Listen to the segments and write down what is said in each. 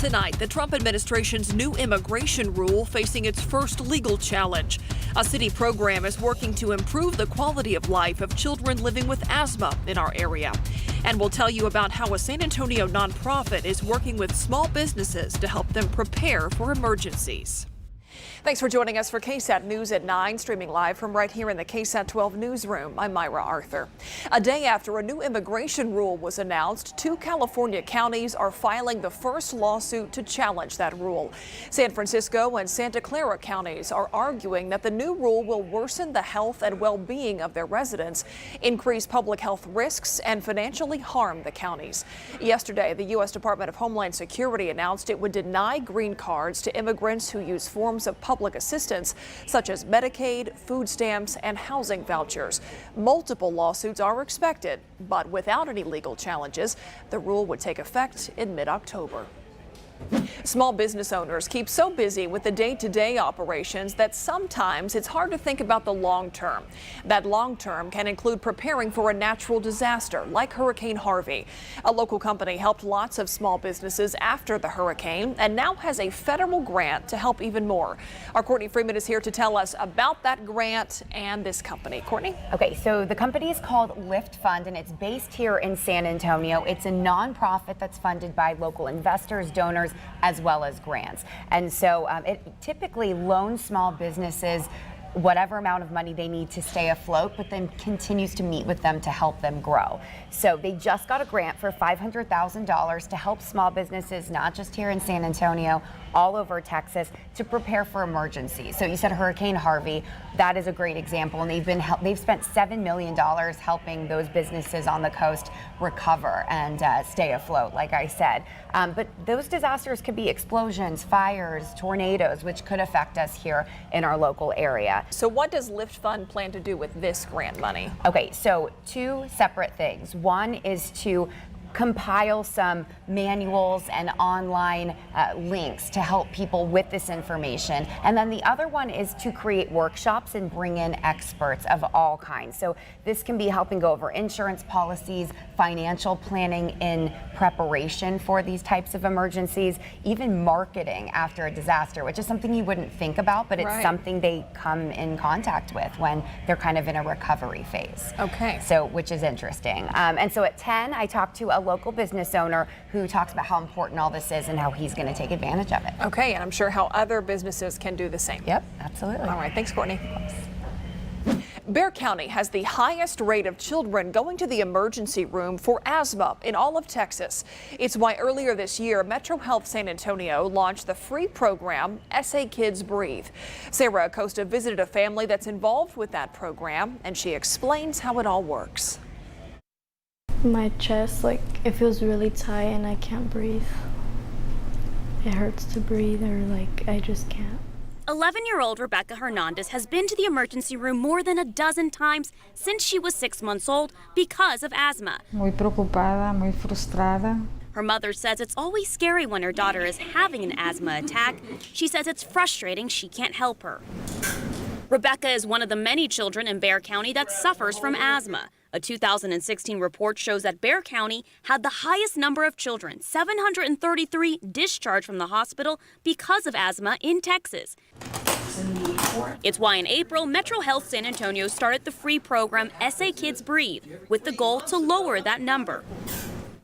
Tonight, the Trump administration's new immigration rule facing its first legal challenge. A city program is working to improve the quality of life of children living with asthma in our area. And we'll tell you about how a San Antonio nonprofit is working with small businesses to help them prepare for emergencies. Thanks for joining us for KSAT News at 9, streaming live from right here in the KSAT 12 newsroom. I'm Myra Arthur. A day after a new immigration rule was announced, 2 California counties are filing the first lawsuit to challenge that rule. San Francisco and Santa Clara counties are arguing that the new rule will worsen the health and well-being of their residents, increase public health risks, and financially harm the counties. Yesterday, the U.S. Department of Homeland Security announced it would deny green cards to immigrants who use forms of public assistance such as Medicaid, food stamps, and housing vouchers. Multiple lawsuits are expected, but without any legal challenges, the rule would take effect in mid-October. Small business owners keep so busy with the day-to-day operations that sometimes it's hard to think about the long term. That long term can include preparing for a natural disaster like Hurricane Harvey. A local company helped lots of small businesses after the hurricane and now has a federal grant to help even more. Our Courtney Freeman is here to tell us about that grant and this company. Courtney? Okay, so the company is called Lift Fund and it's based here in San Antonio. It's a nonprofit that's funded by local investors, donors, as well as grants. And so it typically loans small businesses whatever amount of money they need to stay afloat, but then continues to meet with them to help them grow. So they just got a grant for $500,000 to help small businesses, not just here in San Antonio, all over Texas, to prepare for emergencies. So you said Hurricane Harvey, that is a great example, and they've spent $7 million helping those businesses on the coast recover and stay afloat, like I said. But those disasters could be explosions, fires, tornadoes, which could affect us here in our local area. So what does Lift Fund plan to do with this grant money? Okay, so 2 separate things. One is to compile some manuals and online links to help people with this information. And then the other one is to create workshops and bring in experts of all kinds. So this can be helping go over insurance policies, financial planning in preparation for these types of emergencies, even marketing after a disaster, which is something you wouldn't think about, but it's something they come in contact with when they're kind of in a recovery phase. Okay. So, which is interesting. And so at 10, I talked to a local business owner who talks about how important all this is and how he's going to take advantage of it. Okay, and I'm sure how other businesses can do the same. Yep, absolutely. All right, thanks, Courtney. Bexar County has the highest rate of children going to the emergency room for asthma in all of Texas. It's why earlier this year, Metro Health San Antonio launched the free program, SA Kids Breathe. Sarah Acosta visited a family that's involved with that program, and she explains how it all works. My chest, it feels really tight and I can't breathe. It hurts to breathe, or I just can't. 11-year-old Rebecca Hernandez has been to the emergency room more than a dozen times since she was 6 months old because of asthma. Muy preocupada, muy frustrada. Her mother says it's always scary when her daughter is having an asthma attack. She says it's frustrating she can't help her. Rebecca is one of the many children in Bexar County that suffers from asthma. A 2016 report shows that Bexar County had the highest number of children, 733, discharged from the hospital because of asthma in Texas. It's why in April, Metro Health San Antonio started the free program SA Kids Breathe with the goal to lower that number.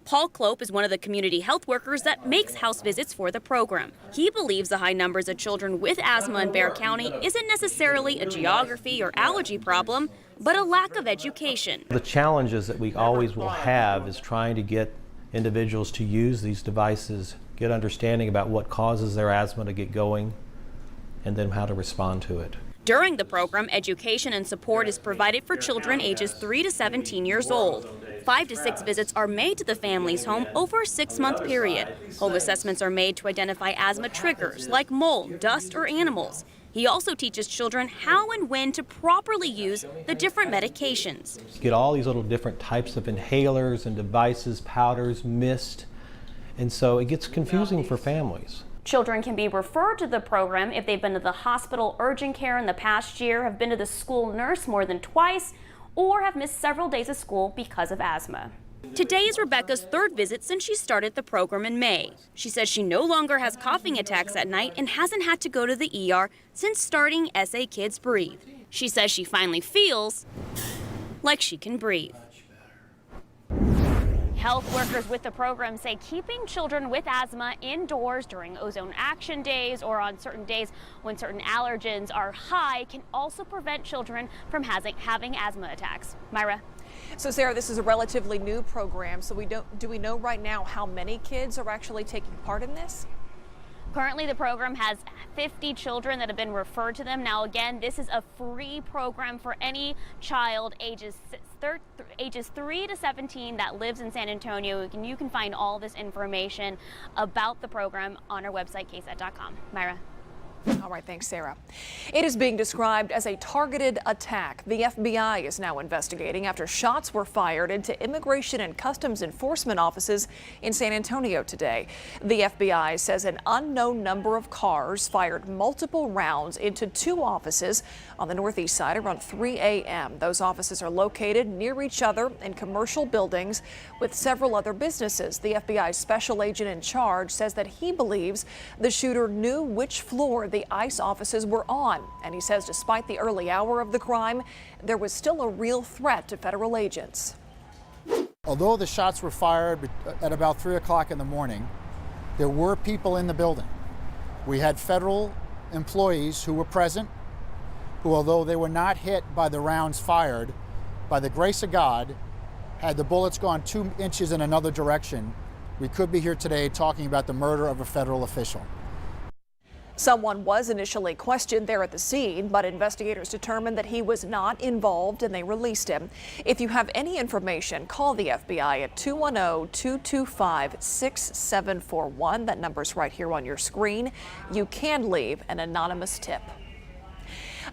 Paul Klope is one of the community health workers that makes house visits for the program. He believes the high numbers of children with asthma in Bexar County isn't necessarily a geography or allergy problem, but a lack of education. The challenges that we always will have is trying to get individuals to use these devices, get understanding about what causes their asthma to get going, and then how to respond to it. During the program, education and support is provided for children ages 3 to 17 years old. 5 to 6 visits are made to the family's home over a 6-month period. Home assessments are made to identify asthma triggers like mold, dust, or animals. He also teaches children how and when to properly use the different medications. You get all these little different types of inhalers and devices, powders, mist, and so it gets confusing for families. Children can be referred to the program if they've been to the hospital urgent care in the past year, have been to the school nurse more than twice, or have missed several days of school because of asthma. Today is Rebecca's third visit since she started the program in May. She says she no longer has coughing attacks at night and hasn't had to go to the ER since starting SA Kids Breathe. She says she finally feels like she can breathe. Health workers with the program say keeping children with asthma indoors during ozone action days or on certain days when certain allergens are high can also prevent children from having asthma attacks. Myra. So Sarah, this is a relatively new program, so do we know right now how many kids are actually taking part in this? Currently, the program has 50 children that have been referred to them. Now, again, this is a free program for any child ages 3 to 17 that lives in San Antonio. And you can find all this information about the program on our website, KSAT.com. Myra. All right, thanks, Sarah. It is being described as a targeted attack. The FBI is now investigating after shots were fired into Immigration and Customs Enforcement offices in San Antonio today. The FBI says an unknown number of cars fired multiple rounds into two offices on the northeast side around 3 a.m. Those offices are located near each other in commercial buildings with several other businesses. The FBI special agent in charge says that he believes the shooter knew which floor the ICE offices were on, and he says despite the early hour of the crime, there was still a real threat to federal agents. Although the shots were fired at about 3 o'clock in the morning, there were people in the building. We had federal employees who were present, who, although they were not hit by the rounds fired, by the grace of God, had the bullets gone 2 inches in another direction, we could be here today talking about the murder of a federal official. Someone was initially questioned there at the scene, but investigators determined that he was not involved and they released him. If you have any information, call the FBI at 210-225-6741. That number's right here on your screen. You can leave an anonymous tip.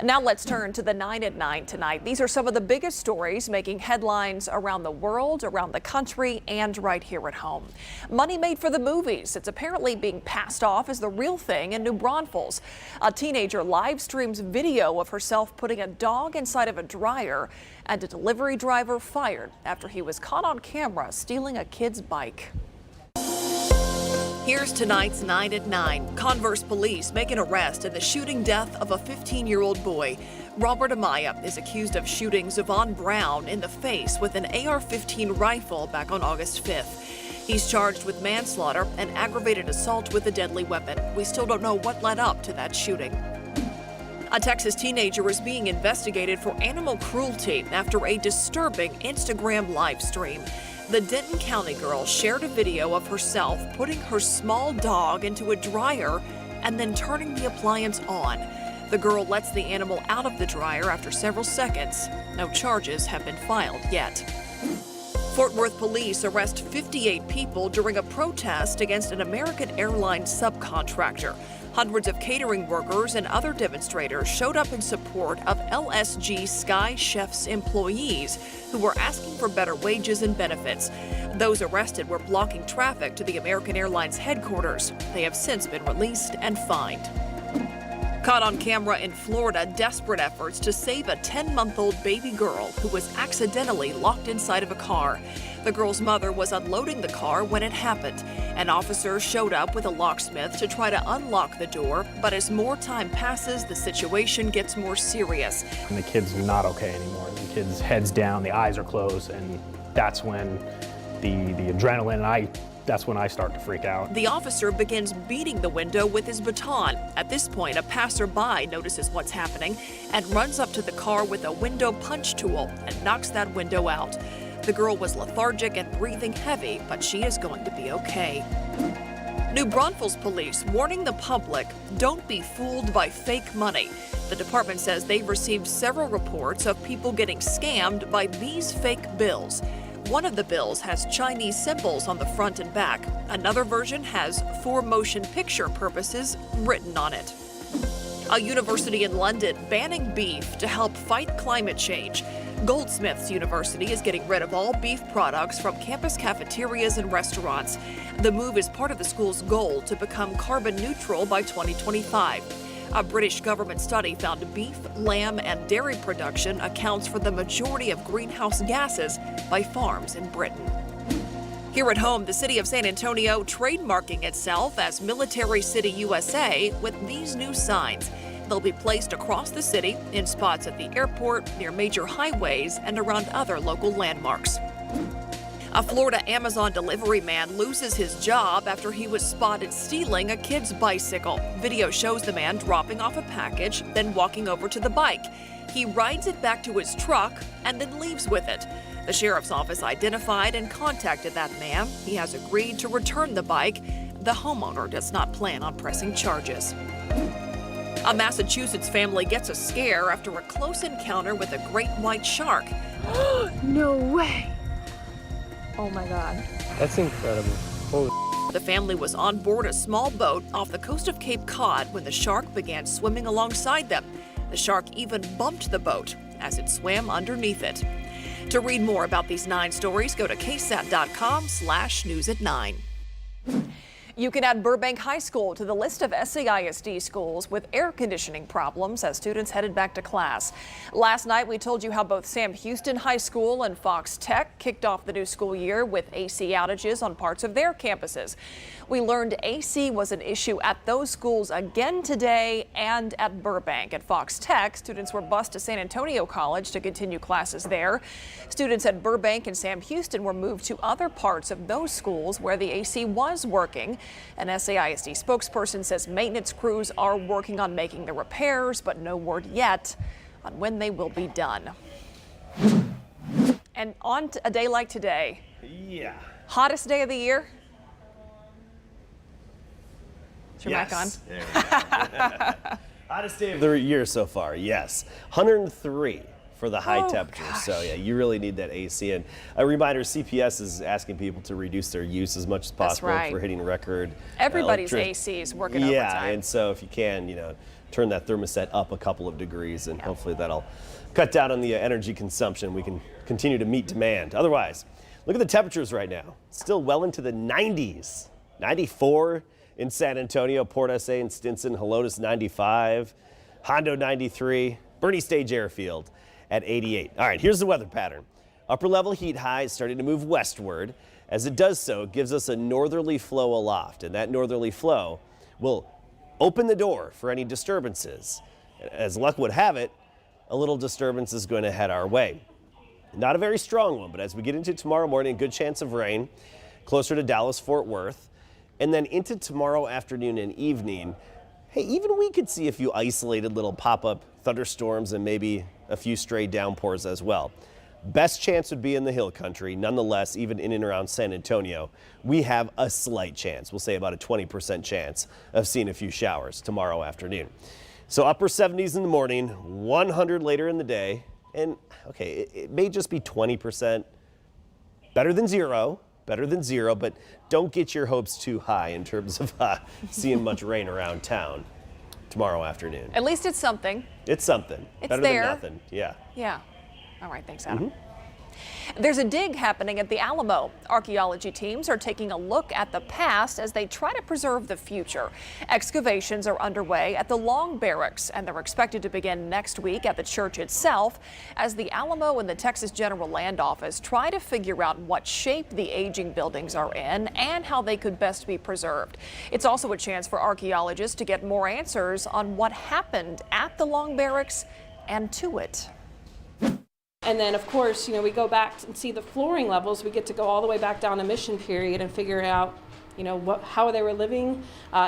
Now let's turn to the 9 at 9 tonight. These are some of the biggest stories making headlines around the world, around the country, and right here at home. Money made for the movies. It's apparently being passed off as the real thing in New Braunfels. A teenager live streams video of herself putting a dog inside of a dryer, and a delivery driver fired after he was caught on camera stealing a kid's bike. Here's tonight's 9 at 9. Converse police make an arrest in the shooting death of a 15-year-old boy. Robert Amaya is accused of shooting Zavon Brown in the face with an AR-15 rifle back on August 5th. He's charged with manslaughter and aggravated assault with a deadly weapon. We still don't know what led up to that shooting. A Texas teenager is being investigated for animal cruelty after a disturbing Instagram live stream. The Denton County girl shared a video of herself putting her small dog into a dryer and then turning the appliance on. The girl lets the animal out of the dryer after several seconds. No charges have been filed yet. Fort Worth police arrest 58 people during a protest against an American Airlines subcontractor. Hundreds of catering workers and other demonstrators showed up in support of LSG Sky Chef's employees who were asking for better wages and benefits. Those arrested were blocking traffic to the American Airlines headquarters. They have since been released and fined. Caught on camera in Florida, desperate efforts to save a 10-month-old baby girl who was accidentally locked inside of a car. The girl's mother was unloading the car when it happened. An officer showed up with a locksmith to try to unlock the door, but as more time passes, the situation gets more serious. And the kid's not okay anymore. The kid's head's down, the eyes are closed, and that's when the adrenaline, that's when I start to freak out. The officer begins beating the window with his baton. At this point, a passerby notices what's happening and runs up to the car with a window punch tool and knocks that window out. The girl was lethargic and breathing heavy, but she is going to be okay. New Braunfels police warning the public, don't be fooled by fake money. The department says they've received several reports of people getting scammed by these fake bills. One of the bills has Chinese symbols on the front and back. Another version has "for motion picture purposes" written on it. A university in London banning beef to help fight climate change. Goldsmiths University is getting rid of all beef products from campus cafeterias and restaurants. The move is part of the school's goal to become carbon neutral by 2025. A British government study found beef, lamb, and dairy production accounts for the majority of greenhouse gases by farms in Britain. Here at home, the city of San Antonio trademarking itself as Military City USA with these new signs. They'll be placed across the city in spots at the airport, near major highways, and around other local landmarks. A Florida Amazon delivery man loses his job after he was spotted stealing a kid's bicycle. Video shows the man dropping off a package, then walking over to the bike. He rides it back to his truck and then leaves with it. The sheriff's office identified and contacted that man. He has agreed to return the bike. The homeowner does not plan on pressing charges. A Massachusetts family gets a scare after a close encounter with a great white shark. No way. Oh my God. That's incredible. Holy. The family was on board a small boat off the coast of Cape Cod when the shark began swimming alongside them. The shark even bumped the boat as it swam underneath it. To read more about these 9 stories, go to ksat.com/news at 9. You can add Burbank High School to the list of SAISD schools with air conditioning problems as students headed back to class. Last night, we told you how both Sam Houston High School and Fox Tech kicked off the new school year with AC outages on parts of their campuses. We learned AC was an issue at those schools again today and at Burbank. At Fox Tech, students were bused to San Antonio College to continue classes there. Students at Burbank and Sam Houston were moved to other parts of those schools where the AC was working. An SAISD spokesperson says maintenance crews are working on making the repairs, but no word yet on when they will be done. And on a day like today, hottest day of the year. Is your mic on? There we go. Hottest day of the year so far, yes. 103 for the high temperature. Gosh. So yeah, you really need that AC. And a reminder, CPS is asking people to reduce their use as much as possible. right. For hitting record. Everybody's AC is working overtime. Yeah, and so if you can, turn that thermostat up a couple of degrees, and hopefully that'll cut down on the energy consumption. We can continue to meet demand. Otherwise, look at the temperatures right now. Still well into the 90s. 94 in San Antonio, Port SA and Stinson, Helotes 95, Hondo 93, Bernie Stage Airfield at 88. All right, here's the weather pattern. Upper level heat high is starting to move westward. As it does so, it gives us a northerly flow aloft, and that northerly flow will open the door for any disturbances. As luck would have it, a little disturbance is going to head our way. Not a very strong one, but as we get into tomorrow morning, good chance of rain closer to Dallas-Fort Worth. And then into tomorrow afternoon and evening, hey, even we could see a few isolated little pop-up thunderstorms and maybe a few stray downpours as well. Best chance would be in the hill country. Nonetheless, even in and around San Antonio, we have a slight chance. We'll say about a 20% chance of seeing a few showers tomorrow afternoon. So upper 70s in the morning, 100 later in the day. And okay, it may just be 20%. Better than zero, but don't get your hopes too high in terms of seeing much rain around town tomorrow afternoon. At least it's something. It's something. It's better there. than nothing. Yeah. Yeah. All right, thanks, Adam. There's a dig happening at the Alamo. Archaeology teams are taking a look at the past as they try to preserve the future. Excavations are underway at the Long Barracks, and they're expected to begin next week at the church itself as the Alamo and the Texas General Land Office try to figure out what shape the aging buildings are in and how they could best be preserved. It's also a chance for archaeologists to get more answers on what happened at the Long Barracks and to it. And then, of course, we go back and see the flooring levels. We get to go all the way back down to mission period and figure out, how they were living.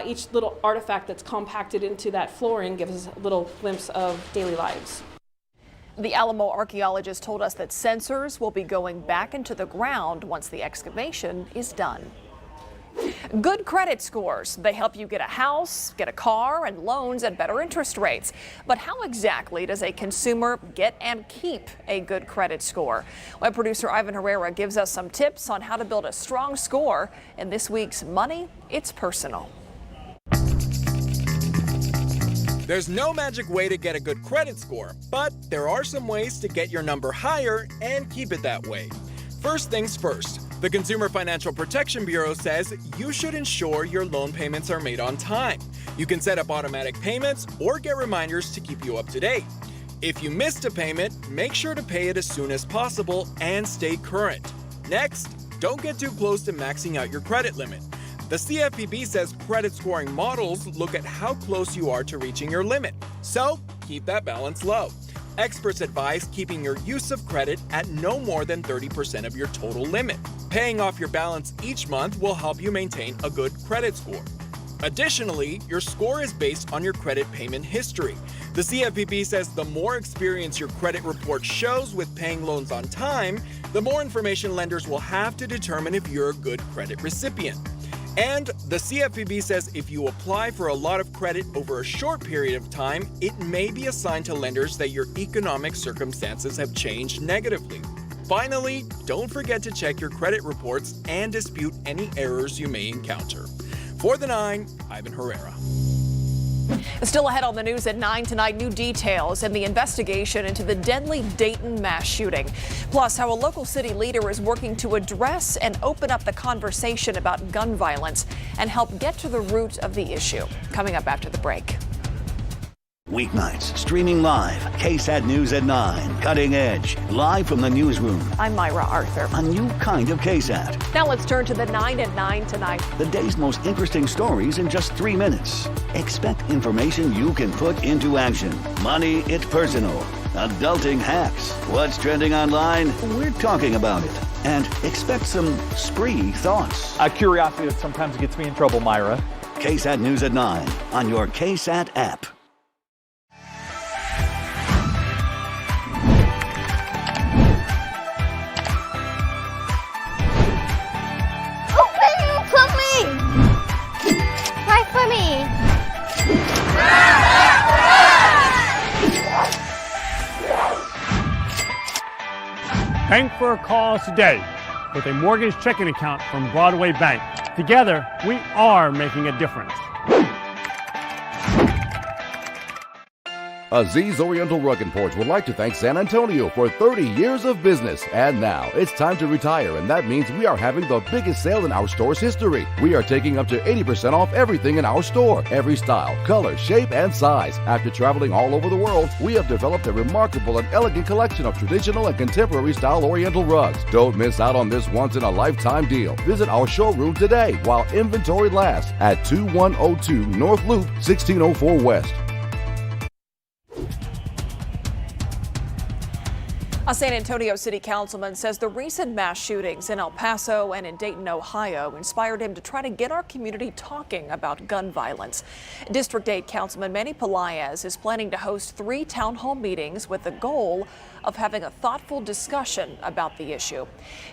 Each little artifact that's compacted into that flooring gives us a little glimpse of daily lives. The Alamo archaeologist told us that sensors will be going back into the ground once the excavation is done. Good credit scores. They help you get a house, get a car, and loans at better interest rates. But how exactly does a consumer get and keep a good credit score? Web producer Ivan Herrera gives us some tips on how to build a strong score in this week's Money, It's Personal. There's no magic way to get a good credit score, but there are some ways to get your number higher and keep it that way. First things first. The Consumer Financial Protection Bureau says you should ensure your loan payments are made on time. You can set up automatic payments or get reminders to keep you up to date. If you missed a payment, make sure to pay it as soon as possible and stay current. Next, don't get too close to maxing out your credit limit. The CFPB says credit scoring models look at how close you are to reaching your limit, so keep that balance low. Experts advise keeping your use of credit at no more than 30% of your total limit. Paying off your balance each month will help you maintain a good credit score. Additionally, your score is based on your credit payment history. The CFPB says the more experience your credit report shows with paying loans on time, the more information lenders will have to determine if you're a good credit recipient. And the CFPB says if you apply for a lot of credit over a short period of time, it may be a sign to lenders that your economic circumstances have changed negatively. Finally, don't forget to check your credit reports and dispute any errors you may encounter. For the 9, Ivan Herrera. Still ahead on the news at 9 tonight, new details in the investigation into the deadly Dayton mass shooting. Plus, how a local city leader is working to address and open up the conversation about gun violence and help get to the root of the issue. Coming up after the break. Weeknights, streaming live, KSAT News at 9, Cutting Edge, live from the newsroom. I'm Myra Arthur. A new kind of KSAT. Now let's turn to the 9 at 9 tonight. The day's most interesting stories in just 3 minutes. Expect information you can put into action. Money, it's personal. Adulting hacks. What's trending online? We're talking about it. And expect some spree thoughts. A curiosity that sometimes gets me in trouble, Myra. KSAT News at 9 on your KSAT app. Bank for a cause today with a mortgage checking account from Broadway Bank. Together, we are making a difference. Aziz Oriental Rug and Porch would like to thank San Antonio for 30 years of business. And now it's time to retire, and that means we are having the biggest sale in our store's history. We are taking up to 80% off everything in our store, every style, color, shape, and size. After traveling all over the world, we have developed a remarkable and elegant collection of traditional and contemporary style Oriental rugs. Don't miss out on this once-in-a-lifetime deal. Visit our showroom today while inventory lasts at 2102 North Loop, 1604 West. A San Antonio City Councilman says the recent mass shootings in El Paso and in Dayton, Ohio, inspired him to try to get our community talking about gun violence. District 8 Councilman Manny Pelaez is planning to host 3 town hall meetings with the goal of having a thoughtful discussion about the issue.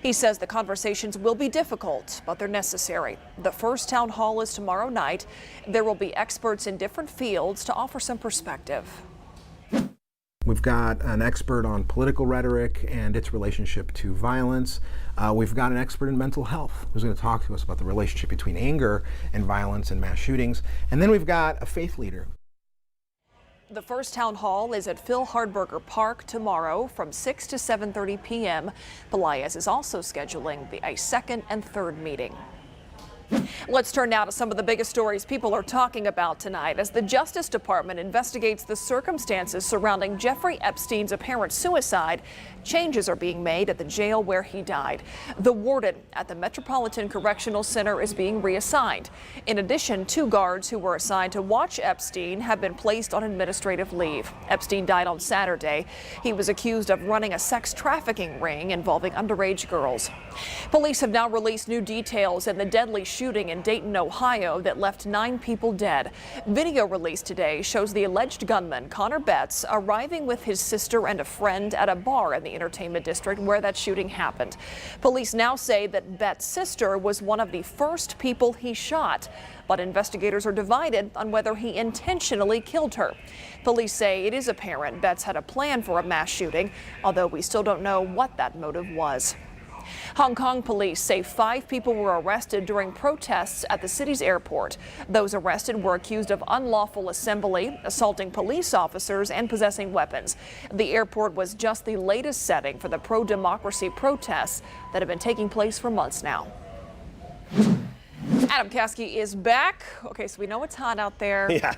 He says the conversations will be difficult, but they're necessary. The first town hall is tomorrow night. There will be experts in different fields to offer some perspective. We've got an expert on political rhetoric and its relationship to violence. We've got an expert in mental health who's going to talk to us about the relationship between anger and violence and mass shootings. And then we've got a faith leader. The first town hall is at Phil Hardberger Park tomorrow from 6 to 7:30 p.m. Pelaez is also scheduling a second and third meeting. Let's turn now to some of the biggest stories people are talking about tonight as the Justice Department investigates the circumstances surrounding Jeffrey Epstein's apparent suicide. Changes are being made at the jail where he died. The warden at the Metropolitan Correctional Center is being reassigned. In addition, 2 guards who were assigned to watch Epstein have been placed on administrative leave. Epstein died on Saturday. He was accused of running a sex trafficking ring involving underage girls. Police have now released new details in the deadly shooting in Dayton, Ohio that left 9 people dead. Video released today shows the alleged gunman, Connor Betts, arriving with his sister and a friend at a bar in the entertainment district where that shooting happened. Police now say that Betts' sister was one of the first people he shot, but investigators are divided on whether he intentionally killed her. Police say it is apparent Betts had a plan for a mass shooting, although we still don't know what that motive was. Hong Kong police say 5 people were arrested during protests at the city's airport. Those arrested were accused of unlawful assembly, assaulting police officers, and possessing weapons. The airport was just the latest setting for the pro-democracy protests that have been taking place for months now. Adam Caskey is back. Okay, so we know it's hot out there. Yeah.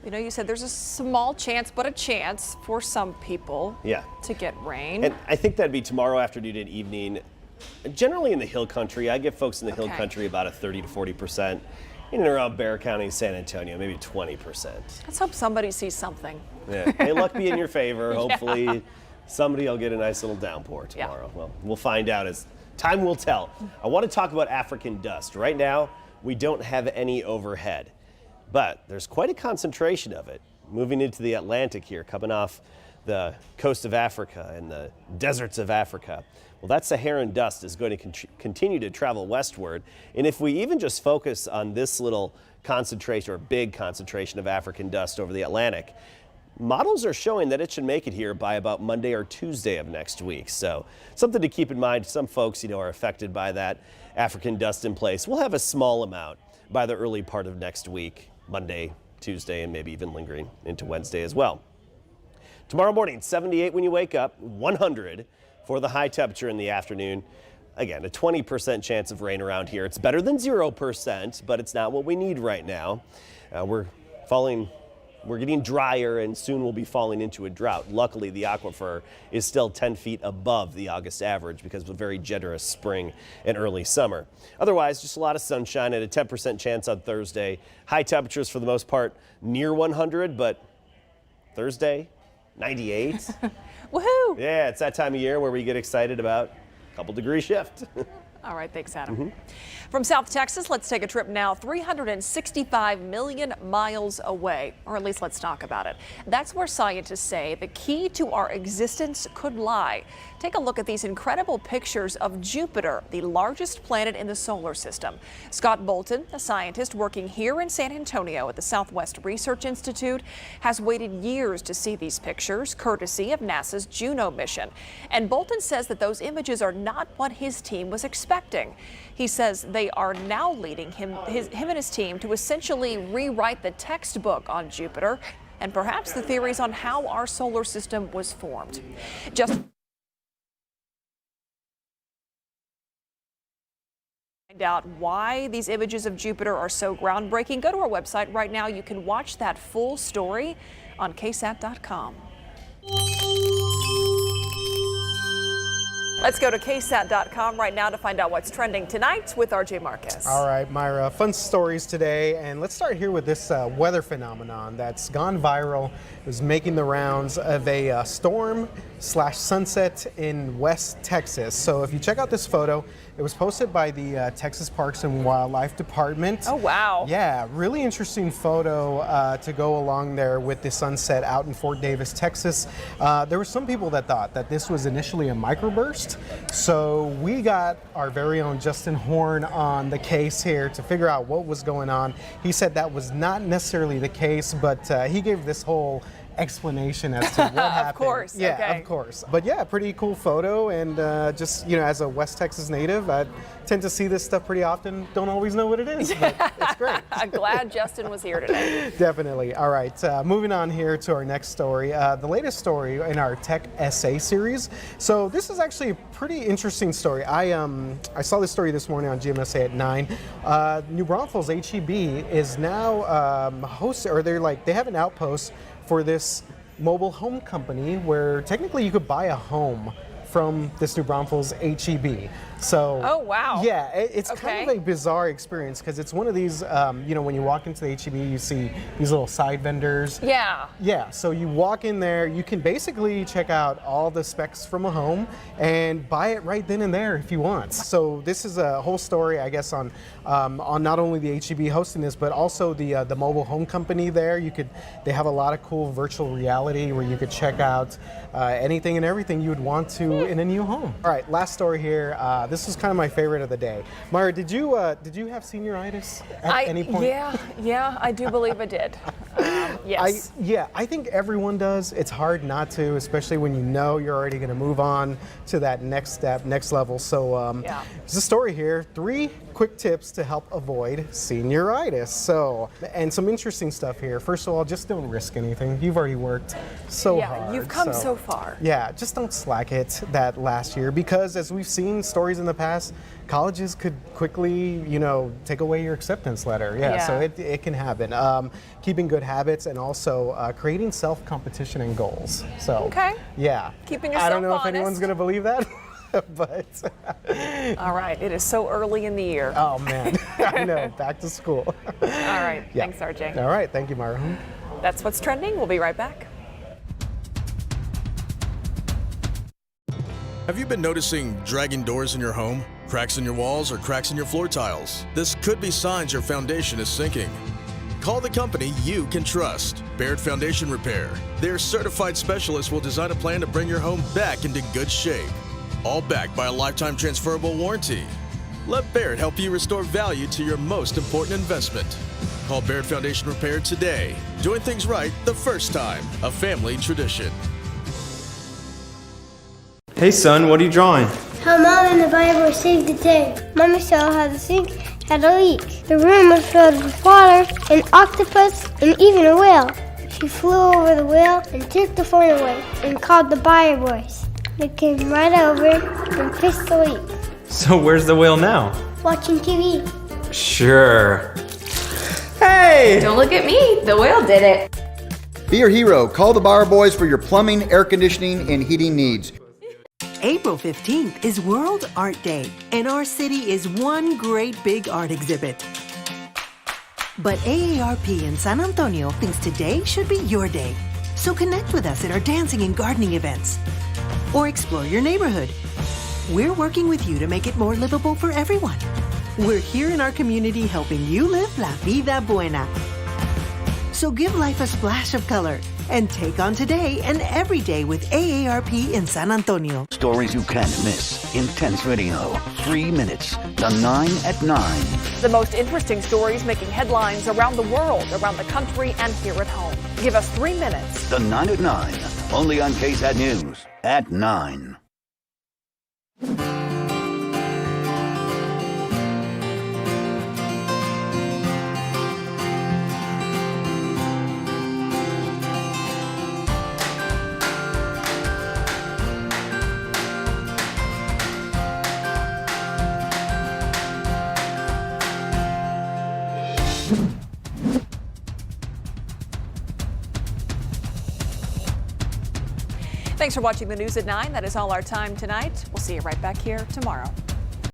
You know, you said there's a small chance, but a chance for some people to get rain. And I think that'd be tomorrow afternoon and evening. generally in the hill country. I get folks in the hill country about a 30 to 40%. In and around Bexar County, San Antonio, maybe 20%. Let's hope somebody sees something. Yeah, may luck be in your favor. Hopefully somebody will get a nice little downpour tomorrow. Well, we'll find out as time will tell. I want to talk about African dust. Right now, we don't have any overhead, but there's quite a concentration of it moving into the Atlantic here, coming off the coast of Africa and the deserts of Africa. Well, that Saharan dust is going to continue to travel westward. And if we even just focus on this little concentration or big concentration of African dust over the Atlantic, models are showing that it should make it here by about Monday or Tuesday of next week. So something to keep in mind. Some folks, are affected by that African dust in place. We'll have a small amount by the early part of next week, Monday, Tuesday, and maybe even lingering into Wednesday as well. Tomorrow morning, 78 when you wake up, 100 for the high temperature in the afternoon. Again, a 20% chance of rain around here. It's better than 0%, but it's not what we need right now. We're getting drier and soon we'll be falling into a drought. Luckily, the aquifer is still 10 feet above the August average because of a very generous spring and early summer. Otherwise, just a lot of sunshine and a 10% chance on Thursday. High temperatures for the most part near 100, but Thursday, 98. Woohoo! Yeah, it's that time of year where we get excited about a couple degree shift. All right, thanks, Adam. From South Texas, let's take a trip now 365 million miles away, or at least let's talk about it. That's where scientists say the key to our existence could lie. Take a look at these incredible pictures of Jupiter, the largest planet in the solar system. Scott Bolton, a scientist working here in San Antonio at the Southwest Research Institute, has waited years to see these pictures, courtesy of NASA's Juno mission. And Bolton says that those images are not what his team was expecting. He says they are now leading him and his team to essentially rewrite the textbook on Jupiter and perhaps the theories on how our solar system was formed. Just find out why these images of Jupiter are so groundbreaking. Go to our website right now. You can watch that full story on KSAT.com. Let's go to KSAT.com right now to find out what's trending tonight with RJ Marcus. All right, Myra, fun stories today. And let's start here with this weather phenomenon that's gone viral. It was making the rounds of a storm/sunset in West Texas. So if you check out this photo, it was posted by the Texas Parks and Wildlife Department. Oh, wow. Yeah, really interesting photo to go along there with the sunset out in Fort Davis, Texas. There were some people that thought that this was initially a microburst. So we got our very own Justin Horn on the case here to figure out what was going on. He said that was not necessarily the case, but he gave this whole explanation as to what happened. Of course. Yeah, okay. of course. But yeah, pretty cool photo. And just, as a West Texas native, I tend to see this stuff pretty often. Don't always know what it is, but it's great. I'm glad Justin was here today. Definitely. All right, moving on here to our next story. The latest story in our Tech Essay series. So this is actually a pretty interesting story. I saw this story this morning on GMSA at 9. New Braunfels HEB is now they have an outpost for this mobile home company where technically you could buy a home from this New Braunfels HEB. So, oh, wow. Yeah, it's kind of a bizarre experience because it's one of these, when you walk into the HEB, you see these little side vendors. Yeah. Yeah, so you walk in there, you can basically check out all the specs from a home and buy it right then and there if you want. So this is a whole story, I guess, on not only the HEB hosting this, but also the mobile home company there. They have a lot of cool virtual reality where you could check out anything and everything you would want to in a new home. All right, last story here. This was kind of my favorite of the day. Myra, did you have senioritis at any point? Yeah, I do believe I did. Yes. I think everyone does. It's hard not to, especially when you know you're already going to move on to that next step, next level. So there's a story here. 3 quick tips to help avoid senioritis. So, and some interesting stuff here. First of all, just don't risk anything. You've already worked so hard. Yeah, you've come so far. Yeah, just don't slack it that last year because as we've seen stories in the past, colleges could quickly, take away your acceptance letter. Yeah. So it can happen. Keeping good habits and also creating self-competition and goals. So, okay. Yeah. Keeping yourself honest. I don't know if anyone's going to believe that. but All right, it is so early in the year. oh man, I know, back to school. All right, Yeah. thanks, RJ. All right, thank you, Myra. That's what's trending. We'll be right back. Have you been noticing dragging doors in your home, cracks in your walls, or cracks in your floor tiles? This could be signs your foundation is sinking. Call the company you can trust, Baird Foundation Repair. Their certified specialists will design a plan to bring your home back into good shape, all backed by a lifetime transferable warranty. Let Baird help you restore value to your most important investment. Call Baird Foundation Repair today. Doing things right the first time, a family tradition. Hey son, what are you drawing? How Mom and the Bible saved the day. Mommy saw how the sink had a leak. The room was filled with water, an octopus, and even a whale. She flew over the whale and took the phone away and called the Bible boys. They came right over and fixed the leak. So where's the whale now? Watching TV. Sure. Hey! Don't look at me. The whale did it. Be your hero. Call the Bar Boys for your plumbing, air conditioning, and heating needs. April 15th is World Art Day, and our city is one great big art exhibit. But AARP in San Antonio thinks today should be your day. So connect with us at our dancing and gardening events, or explore your neighborhood. We're working with you to make it more livable for everyone. We're here in our community helping you live la vida buena. So give life a splash of color and take on today and every day with AARP in San Antonio. Stories you can't miss. Intense video. 3 minutes. The 9 at 9. The most interesting stories making headlines around the world, around the country, and here at home. Give us 3 minutes. The 9 at 9. Only on KSAT News at 9. Thanks for watching the news at 9. That is all our time tonight. We'll see you right back here tomorrow.